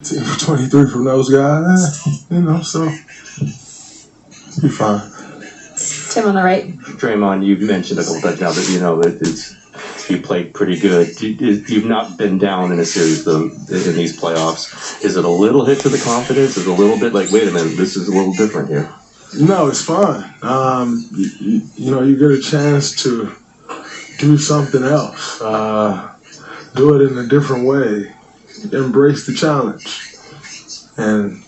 23 from those guys, so be fine. Tim on the right. Draymond, you've mentioned a couple times now that you played pretty good. You've not been down in a series though in these playoffs. Is it a little hit to the confidence? Is it a little bit like, wait a minute, this is a little different here? No, it's fine. You get a chance to do something else, do it in a different way, embrace the challenge, and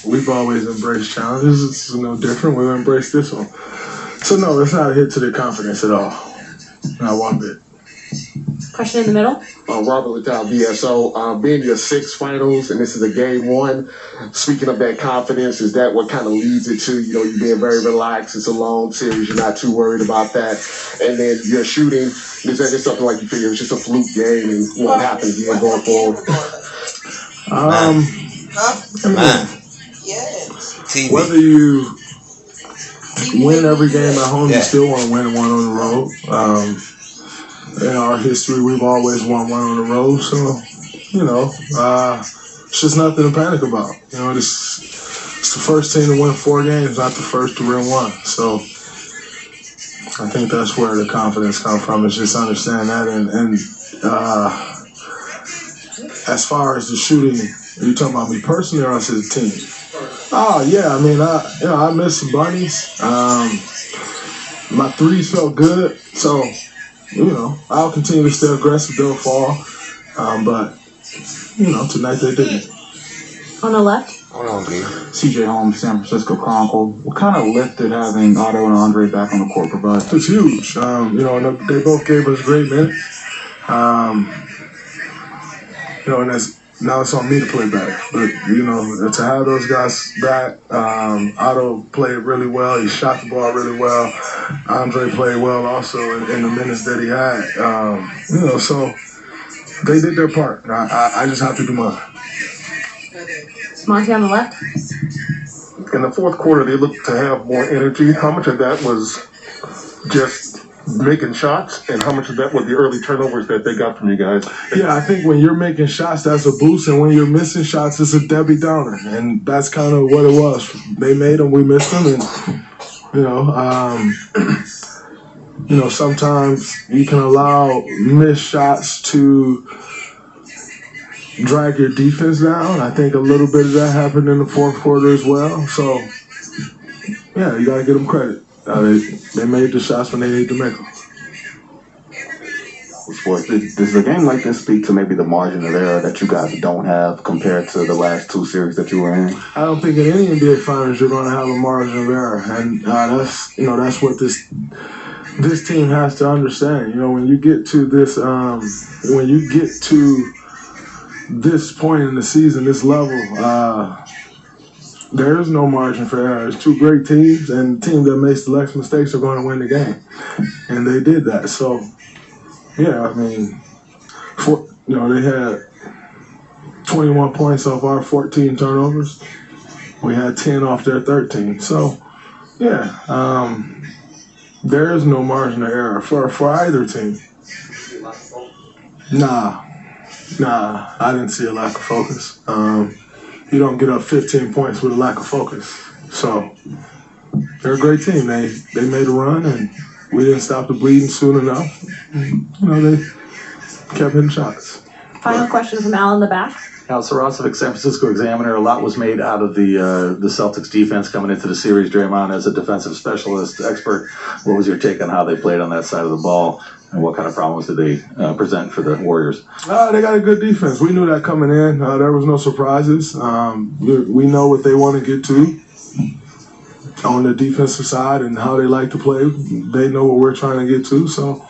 we've always embraced challenges. It's no different. We've embraced this one. So no, it's not a hit to the confidence at all. Not one bit. Question in the middle. Robert Littell, BSO. Being your sixth finals, and this is a game one. Speaking of that confidence, is that what kind of leads it to? You being very relaxed. It's a long series. You're not too worried about that. And then your shooting, is that just something like you figure it's just a fluke game and what happens again going forward? Whether you win every game at home, you still want to win one on the road. In our history, we've always won one on the road, so it's just nothing to panic about. It's the first team to win 4 games, not the first to win one. So I think that's where the confidence comes from. Is just understand that. And as far as the shooting, are you talking about me personally or us as a team? Oh yeah, I missed some bunnies. My threes felt good, so I'll continue to stay aggressive. They'll fall, but tonight they didn't. On the left. CJ Holmes, San Francisco Chronicle. What kind of lift did having Otto and Andre back on the court provide? It's huge. And they both gave us great minutes. And now it's on me to play better. But, to have those guys back, Otto played really well. He shot the ball really well. Andre played well also in the minutes that he had. So they did their part. I just have to do mine. Monty on the left. In the fourth quarter, they looked to have more energy. How much of that was just making shots, and how much of that was the early turnovers that they got from you guys? Yeah, I think when you're making shots, that's a boost, and when you're missing shots, it's a Debbie Downer, and that's kind of what it was. They made them, we missed them, and sometimes you can allow missed shots to drag your defense down. I think a little bit of that happened in the fourth quarter as well. So, yeah, you got to give them credit. They made the shots when they needed to make them. Sports. Does a game like this speak to maybe the margin of error that you guys don't have compared to the last 2 series that you were in? I don't think in any NBA finals you're going to have a margin of error, and that's what this team has to understand. When you get to this point in the season, this level, there is no margin for error. It's 2 great teams, and the team that makes the less mistakes are going to win the game. And they did that. So, yeah, they had 21 points off our 14 turnovers. We had 10 off their 13. So, yeah, there is no margin of error for either team. Nah, I didn't see a lack of focus. You don't get up 15 points with a lack of focus. So they're a great team. They made a run, and we didn't stop the bleeding soon enough. They kept hitting shots. Final question from Al in the back. Al Sarasovic, San Francisco Examiner. A lot was made out of the Celtics defense coming into the series. Draymond, as a defensive specialist expert, what was your take on how they played on that side of the ball? And what kind of problems did they present for the Warriors? They got a good defense. We knew that coming in. There was no surprises. We know what they want to get to on the defensive side and how they like to play. They know what we're trying to get to. So,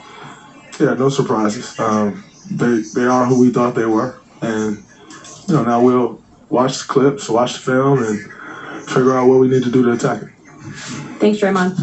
yeah, no surprises. They are who we thought they were. And, now we'll watch the clips, watch the film, and figure out what we need to do to attack it. Thanks, Draymond.